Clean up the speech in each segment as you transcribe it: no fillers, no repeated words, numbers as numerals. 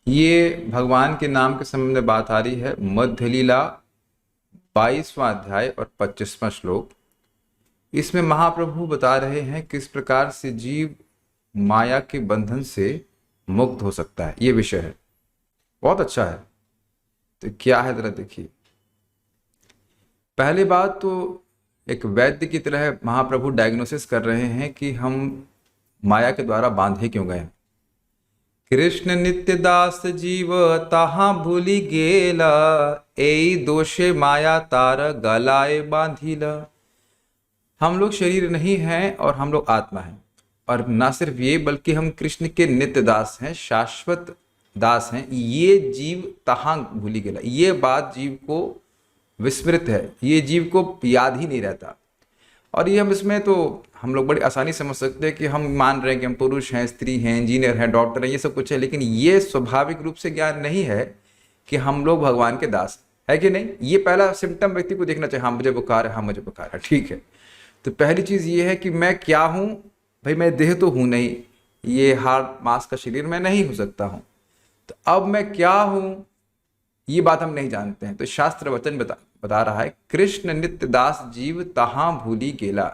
ये भगवान के नाम के संबंध में बात आ रही है। मध्य लीला 22वां अध्याय और 25वां श्लोक। इसमें महाप्रभु बता रहे हैं किस प्रकार से जीव माया के बंधन से मुक्त हो सकता है। ये विषय है, बहुत अच्छा है। तो क्या है जरा देखिए। पहली बात तो एक वैद्य की तरह महाप्रभु डायग्नोसिस कर रहे हैं कि हम माया के द्वारा बांधे क्यों गए हैं। कृष्ण नित्य दास जीव ताहा भूली गेला, एई दोषे माया तार गलाए बांधिला। हम लोग शरीर नहीं हैं और हम लोग आत्मा हैं। और ना सिर्फ ये बल्कि हम कृष्ण के नित्य दास हैं, शाश्वत दास हैं। ये जीव तहाँ भूली गेला, ये बात जीव को विस्मृत है, ये जीव को याद ही नहीं रहता। और ये हम इसमें तो हम लोग बड़ी आसानी समझ सकते हैं कि हम मान रहे हैं कि हम पुरुष हैं, स्त्री हैं, इंजीनियर हैं, डॉक्टर हैं, ये सब कुछ है। लेकिन ये स्वाभाविक रूप से ज्ञान नहीं है कि हम लोग भगवान के दास है कि नहीं। ये पहला सिम्टम व्यक्ति को देखना चाहिए। हाँ मुझे बुखार है, हाँ मुझे बुखार है, ठीक है। तो पहली चीज ये है कि मैं क्या हूं। भाई मैं देह तो हूं नहीं, ये हाड़ मांस का शरीर मैं नहीं हो सकता हूं। तो अब मैं क्या हूं, ये बात हम नहीं जानते हैं। तो शास्त्र वचन बता रहा है, कृष्ण नित्य दास जीव तहां भूली गेला।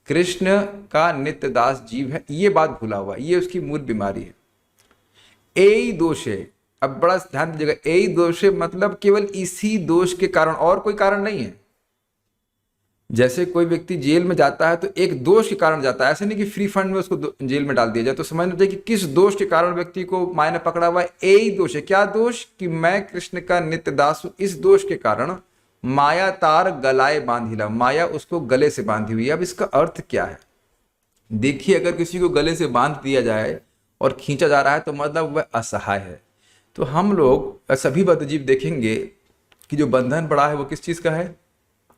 कृष्ण का नित्य दास जीव है, ये बात भूला हुआ, ये उसकी मूल बीमारी है। एई दोषे, अब बड़ा ध्यान दीजिएगा, एई दोषे मतलब केवल इसी दोष के कारण, और कोई कारण नहीं है। जैसे कोई व्यक्ति जेल में जाता है तो एक दोष के कारण जाता है, ऐसे नहीं कि फ्री फंड में उसको जेल में डाल दिया जाए। तो समझना चाहिए कि किस दोष के कारण व्यक्ति को माया ने पकड़ा हुआ है। यही दोष है। क्या दोष? कि मैं कृष्ण का नित्य दास हूं। इस दोष के कारण माया तार गलाए बांधिला, माया उसको गले से बांधी हुई है। अब इसका अर्थ क्या है देखिए। अगर किसी को गले से बांध दिया जाए और खींचा जा रहा है तो मतलब वह असहाय है। तो हम लोग सभी बद्धजीव देखेंगे कि जो बंधन पड़ा है वो किस चीज का है?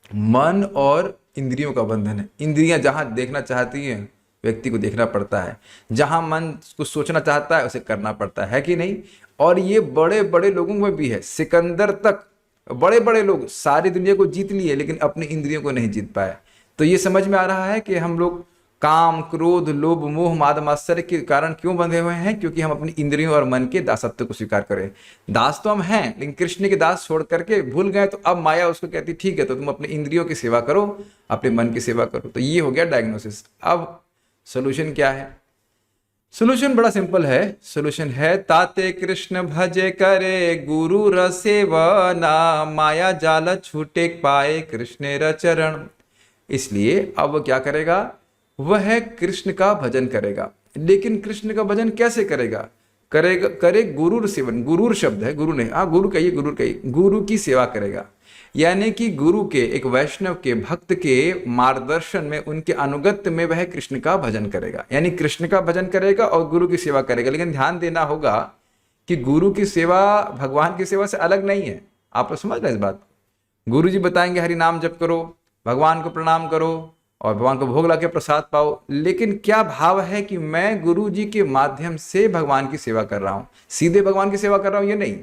मन और इंद्रियों का बंधन है। इंद्रियां जहां देखना चाहती हैं व्यक्ति को देखना पड़ता है, जहां मन को सोचना चाहता है उसे करना पड़ता है कि नहीं। और ये बड़े बड़े लोगों में भी है। सिकंदर तक बड़े बड़े लोग सारी दुनिया को जीत लिए लेकिन अपनी इंद्रियों को नहीं जीत पाए। तो ये समझ में आ रहा है कि हम लोग काम, क्रोध, लोभ, मोह, माद, मात्सर्य के कारण क्यों बंधे हुए हैं? क्योंकि हम अपनी इंद्रियों और मन के दासत्व को स्वीकार करें। दास तो हम हैं लेकिन कृष्ण के दास छोड़ करके भूल गए। तो अब माया उसको कहती ठीक है, तो तुम अपने इंद्रियों की सेवा करो, अपने मन की सेवा करो। तो ये हो गया डायग्नोसिस। अब सोल्यूशन क्या है? सोल्यूशन बड़ा सिंपल है। सोल्यूशन है, ताते कृष्ण भजे करे गुरु रसेवना, माया जाल छूटे पाए कृष्ण रचरण। इसलिए अब वो क्या करेगा? वह कृष्ण का भजन करेगा। लेकिन कृष्ण का भजन कैसे करेगा? करेगा करे गुरुर सेवन। गुरुर शब्द है, गुरु नहीं, हाँ गुरु कहिए, गुरु कहिए। गुरु की सेवा करेगा, यानी कि गुरु के, एक वैष्णव के, भक्त के मार्गदर्शन में, उनके अनुगत्य में वह कृष्ण का भजन करेगा। यानी कृष्ण का भजन करेगा और गुरु की सेवा करेगा। लेकिन ध्यान देना होगा कि गुरु की सेवा भगवान की सेवा से अलग नहीं है। आप लोग समझ रहे इस बात? गुरु जी बताएंगे हरि नाम जप करो, भगवान को प्रणाम करो और भगवान को भोग लाके प्रसाद पाओ। लेकिन क्या भाव है कि मैं गुरु जी के माध्यम से भगवान की सेवा कर रहा हूं, सीधे भगवान की सेवा कर रहा हूं? ये नहीं,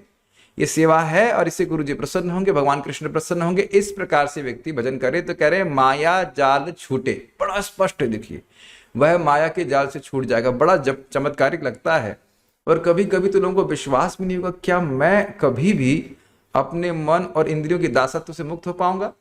ये सेवा है और इससे गुरु जी प्रसन्न होंगे, भगवान कृष्ण प्रसन्न होंगे। इस प्रकार से व्यक्ति भजन करे तो कह रहे हैं माया जाल छूटे। बड़ा स्पष्ट है, देखिए वह माया के जाल से छूट जाएगा। बड़ा चमत्कारिक लगता है। और कभी कभी तो लोगों को विश्वास भी नहीं होगा, क्या मैं कभी भी अपने मन और इंद्रियों की दासत्व से मुक्त हो पाऊंगा?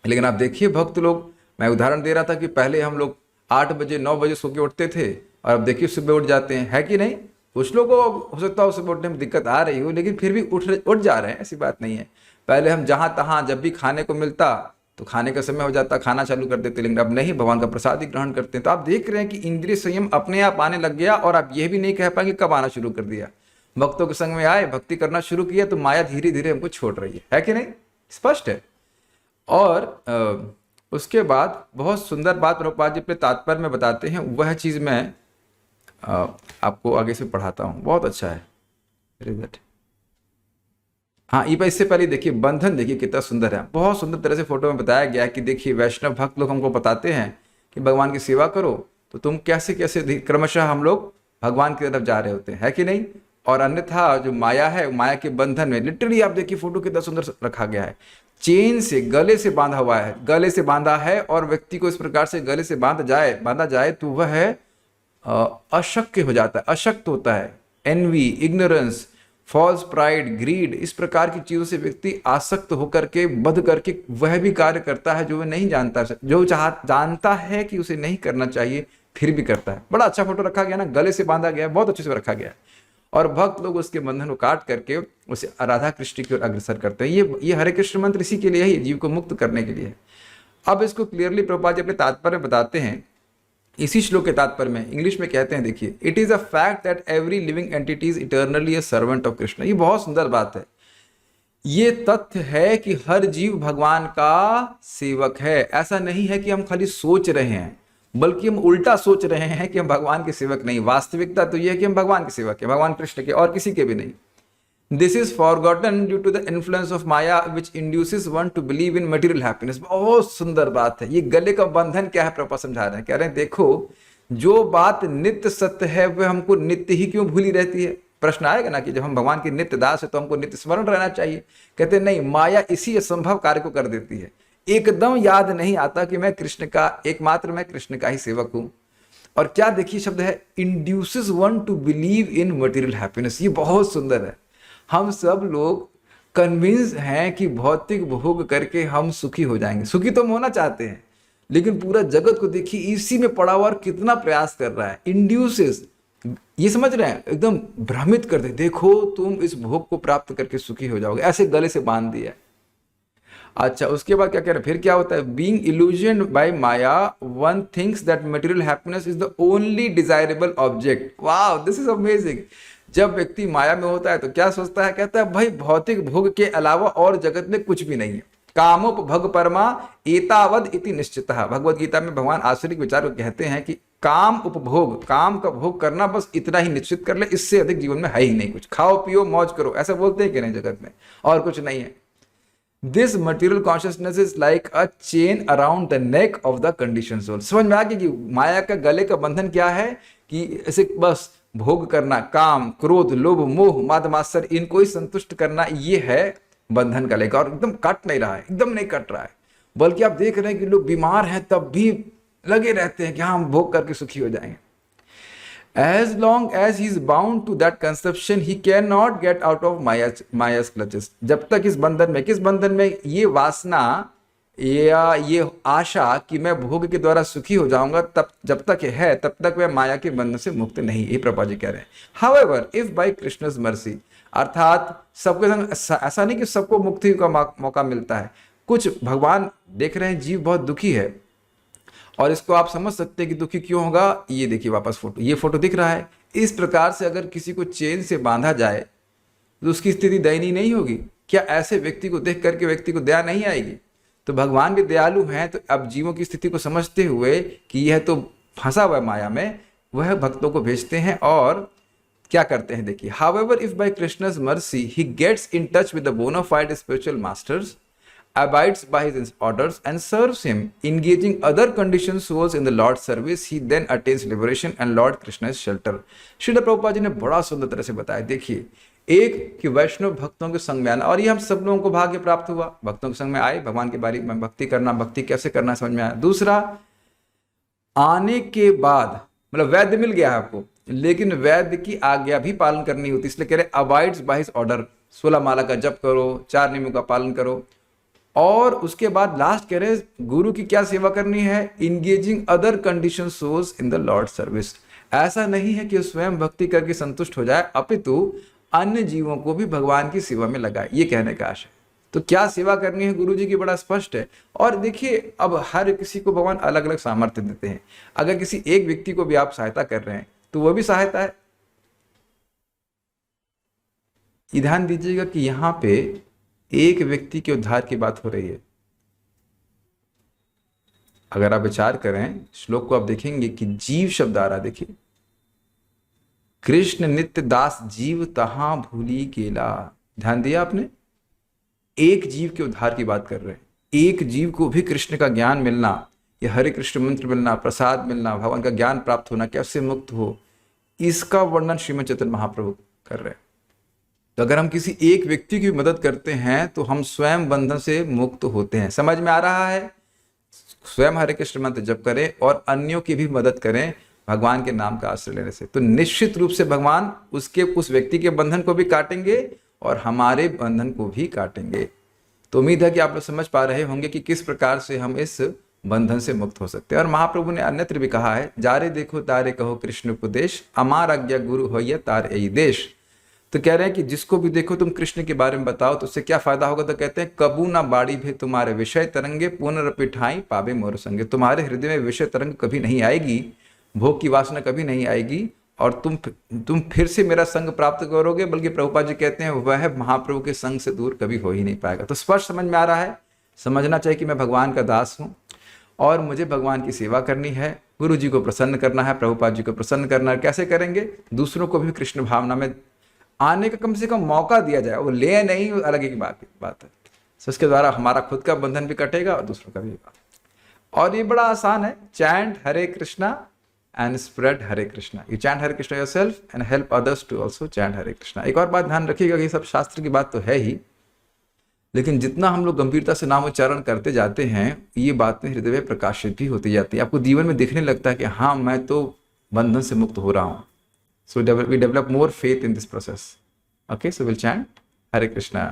लेकिन आप देखिए भक्त लोग, मैं उदाहरण दे रहा था कि पहले हम लोग 8 बजे 9 बजे सो के उठते थे और अब देखिए सुबह उठ जाते हैं, है कि नहीं? कुछ लोगों को हो सकता है सुबह उठने में दिक्कत आ रही हो, लेकिन फिर भी उठ जा रहे हैं, ऐसी बात नहीं है। पहले हम जहां तहां जब भी खाने को मिलता तो खाने का समय हो जाता, खाना चालू कर देते, लेकिन अब नहीं, भगवान का प्रसाद ही ग्रहण करते हैं। तो आप देख रहे हैं कि इंद्रिय संयम अपने आप आने लग गया। और आप यह भी नहीं कह पाएंगे कब आना शुरू कर दिया। भक्तों के संग में आए, भक्ति करना शुरू किया तो माया धीरे धीरे हमको छोड़ रही है कि नहीं? स्पष्ट है। और उसके बाद बहुत सुंदर बात प्रभुपाद जी अपने तात्पर्य में बताते हैं। वह चीज मैं आपको आगे से पढ़ाता हूं, बहुत अच्छा है। हाँ, ये इससे पहले देखिए बंधन, देखिए कितना सुंदर है। बहुत सुंदर तरह से फोटो में बताया गया कि देखिए वैष्णव भक्त लोग हमको बताते हैं कि भगवान की सेवा करो तो तुम कैसे कैसे क्रमशः हम लोग भगवान की तरफ जा रहे होते हैं, है कि नहीं? और अन्यथा जो माया है, माया के बंधन में लिटरली आप देखिए फोटो कितना सुंदर रखा गया है। चेन से, गले से बांधा हुआ है, गले से बांधा है। और व्यक्ति को इस प्रकार से गले से बांधा जाए तो वह अशक्य हो जाता है, अशक्त होता है। Envy, ignorance, false pride, greed, इस प्रकार की चीजों से व्यक्ति आसक्त होकर के बध करके वह भी कार्य करता है जो वह नहीं जानता, जो जानता है कि उसे नहीं करना चाहिए फिर भी करता है। बड़ा अच्छा फोटो रखा गया ना, गले से बांधा गया है, बहुत अच्छे से रखा गया है, और भक्त लोग उसके बंधन को काट करके उसे राधा कृष्ण की ओर अग्रसर करते हैं। ये हरे कृष्ण मंत्र इसी के लिए है, जीव को मुक्त करने के लिए है। अब इसको क्लियरली प्रभुपाद जी अपने तात्पर्य बताते हैं, इसी श्लोक के तात्पर्य में इंग्लिश में कहते हैं, देखिए, it is a fact that every living entity is eternally a servant of Krishna. ये बहुत सुंदर बात है। ये तथ्य है कि हर जीव भगवान का सेवक है। ऐसा नहीं है कि हम खाली सोच रहे हैं, बल्कि हम उल्टा सोच रहे हैं कि हम भगवान के सेवक नहीं। वास्तविकता तो यह है कि हम भगवान के सेवक हैं, भगवान कृष्ण के, और किसी के भी नहीं। This is forgotten due to the influence of maya which induces one to believe in material happiness. बहुत सुंदर बात है। ये गले का बंधन क्या है, प्रभुपाद समझा रहे हैं, कह रहे हैं देखो, जो बात नित्य सत्य है वह हमको नित्य ही क्यों भूली रहती है। प्रश्न आएगा ना कि जब हम भगवान के नित्य दास है तो हमको नित्य स्मरण रहना चाहिए। कहते नहीं, माया इसी असंभव कार्य को कर देती है। एकदम याद नहीं आता कि मैं कृष्ण का, एकमात्र मैं कृष्ण का ही सेवक हूं। और क्या देखिए शब्द है, induces one to believe in material happiness. ये बहुत सुंदर है। हम सब लोग कन्विंस हैं कि भौतिक भोग करके हम सुखी हो जाएंगे। सुखी तो हम होना चाहते हैं, लेकिन पूरा जगत को देखिए इसी में पड़ा हुआ और कितना प्रयास कर रहा है। इंड्यूसेस, ये समझ रहे हैं, एकदम भ्रमित कर दे, देखो तुम इस भोग को प्राप्त करके सुखी हो जाओगे, ऐसे गले से बांध दिया। अच्छा, उसके बाद क्या कह रहे हैं, फिर क्या होता है, being illusion by maya one thinks that material happiness is the only desirable object. वाह, दिस इज अमेजिंग। जब व्यक्ति माया में होता है तो क्या सोचता है, कहता है भाई भौतिक भोग के अलावा और जगत में कुछ भी नहीं है। कामोपभोग परमा एतावद इति निश्चितः। भगवत गीता में भगवान आसुरिक विचार को कहते हैं कि काम उपभोग, काम का भोग करना, बस इतना ही निश्चित कर ले, इससे अधिक जीवन में है ही नहीं कुछ। खाओ पियो मौज करो, ऐसा बोलते हैं कि नहीं जगत में, और कुछ नहीं है। This material consciousness is like a chain around the neck of the condition soul. समझ में आ गया कि माया का गले का बंधन क्या है, कि ऐसे बस भोग करना, काम, क्रोध, लोभ, मोह, मद मात्सर, इनको ही संतुष्ट करना, ये है बंधन का लेकर। और एकदम कट नहीं रहा है, एकदम नहीं कट रहा है, बल्कि आप देख रहे हैं कि लोग बीमार हैं तब भी लगे रहते हैं कि हाँ हम भोग करके सुखी हो जाएंगे। As long as he is bound to that conception, he cannot get out of Maya's clutches. जब तक इस बंधन में, किस बंधन में, ये वासना या ये आशा कि मैं भोग के द्वारा सुखी हो जाऊंगा, तब जब तक है तब तक वह माया के बंधन से मुक्त नहीं। ये प्रभुपाद जी कह रहे हैं। However, if by Krishna's mercy, अर्थात सबके संग ऐसा नहीं कि सबको मुक्ति का मौका मिलता है। कुछ भगवान देख रहे हैं जीव बहुत दुखी है, और इसको आप समझ सकते हैं कि दुखी क्यों होगा। ये देखिए वापस फोटो, ये फोटो दिख रहा है। इस प्रकार से अगर किसी को चेन से बांधा जाए तो उसकी स्थिति दयनीय नहीं होगी क्या? ऐसे व्यक्ति को देख करके व्यक्ति को दया नहीं आएगी? तो भगवान भी दयालु हैं, तो अब जीवों की स्थिति को समझते हुए कि यह तो फंसा हुआ है माया में, वह भक्तों को भेजते हैं और क्या करते हैं देखिए। However, if by Krishna's mercy he gets in touch with the bona fide spiritual masters, abides by his orders and serves him, engaging other conditioned souls in the Lord's service, he then attains liberation and Lord Krishna is shelter. Srila Prabhupada ji ने बड़ा सुंदर तरह से बताया। देखिए, एक कि वैष्णव भक्तों के संग में आना, और ये हम सब लोगों को भाग्य प्राप्त हुआ, भक्तों के संग में आए, भगवान के बारे में भक्ति करना, भक्ति कैसे करना समझ में आया। दूसरा, आने के बाद मतलब वैद्य मिल गया है आपको, लेकिन वैद्य की आज्ञा भी पालन करनी होती, इसलिए कह रहे अबाइड्स बाय हिज ऑर्डर। 16 माला का जप करो, 4 नियमों का पालन करो, और उसके बाद लास्ट कह रहे गुरु की क्या सेवा करनी है, engaging other condition souls in the lord service. ऐसा नहीं है कि स्वयं भक्ति करके संतुष्ट हो जाए, अपितु अन्य जीवों को भी भगवान की सेवा में लगाए, ये कहने का आशय। तो क्या सेवा करनी है गुरु जी की बड़ा स्पष्ट है। और देखिए, अब हर किसी को भगवान अलग अलग सामर्थ्य देते हैं। अगर किसी एक व्यक्ति को भी आप सहायता कर रहे हैं तो वह भी सहायता है। ध्यान दीजिएगा कि यहां पे एक व्यक्ति के उद्धार की बात हो रही है। अगर आप विचार करें श्लोक को, आप देखेंगे कि जीव शब्द आ रहा, देखिए, कृष्ण नित्य दास जीव तहां भूली केला। ध्यान दिया आपने? एक जीव के उद्धार की बात कर रहे हैं। एक जीव को भी कृष्ण का ज्ञान मिलना, या हरे कृष्ण मंत्र मिलना, प्रसाद मिलना, भगवान का ज्ञान प्राप्त होना, कैसे मुक्त हो, इसका वर्णन श्रीमद् चैतन्य महाप्रभु कर रहे हैं। तो अगर हम किसी एक व्यक्ति की मदद करते हैं तो हम स्वयं बंधन से मुक्त होते हैं। समझ में आ रहा है? स्वयं हरे कृष्ण मंत्र जप करें और अन्यों की भी मदद करें, भगवान के नाम का आश्रय लेने से, तो निश्चित रूप से भगवान उसके उस व्यक्ति के बंधन को भी काटेंगे और हमारे बंधन को भी काटेंगे। तो उम्मीद है कि आप लोग समझ पा रहे होंगे कि किस प्रकार से हम इस बंधन से मुक्त हो सकते हैं। और महाप्रभु ने अन्यत्र भी कहा है, जारे देखो तारे कहो कृष्ण उपदेश, अमार आज्ञा गुरु होइया तार यही देश। तो कह रहे हैं कि जिसको भी देखो तुम कृष्ण के बारे में बताओ तो उससे क्या फायदा होगा। तो कहते हैं, कबू ना बाड़ी भी तुम्हारे विषय तरंगे, पुनर्पिठाई पावे मोर संगे। तुम्हारे हृदय में विषय तरंग कभी नहीं आएगी, भोग की वासना कभी नहीं आएगी, और तुम फिर से मेरा संग प्राप्त करोगे। बल्कि प्रभुपाद जी कहते हैं, वह महाप्रभु के संग से दूर कभी हो ही नहीं पाएगा। तो स्पष्ट समझ में आ रहा है, समझना चाहिए कि मैं भगवान का दास हूँ और मुझे भगवान की सेवा करनी है, गुरु जी को प्रसन्न करना है, प्रभुपाद जी को प्रसन्न करना है। कैसे करेंगे? दूसरों को भी कृष्ण भावना में आने का कम से कम मौका दिया जाए, वो ले नहीं, अलग ही बात है। तो इसके द्वारा हमारा खुद का बंधन भी कटेगा और दूसरों का भी। और ये बड़ा आसान है, chant Hare Krishna and spread Hare Krishna. You chant Hare Krishna yourself and help others to also chant Hare Krishna. एक और बात ध्यान रखिएगा कि सब शास्त्र की बात तो है ही, लेकिन जितना हम लोग गंभीरता से नाम उच्चारण करते जाते हैं, ये बातें हृदय में प्रकाशित भी होती जाती है। आपको जीवन में दिखने लगता है कि हाँ, मैं तो बंधन से मुक्त हो रहा हूँ। So we develop more faith in this process. Okay, so we'll chant Hare Krishna.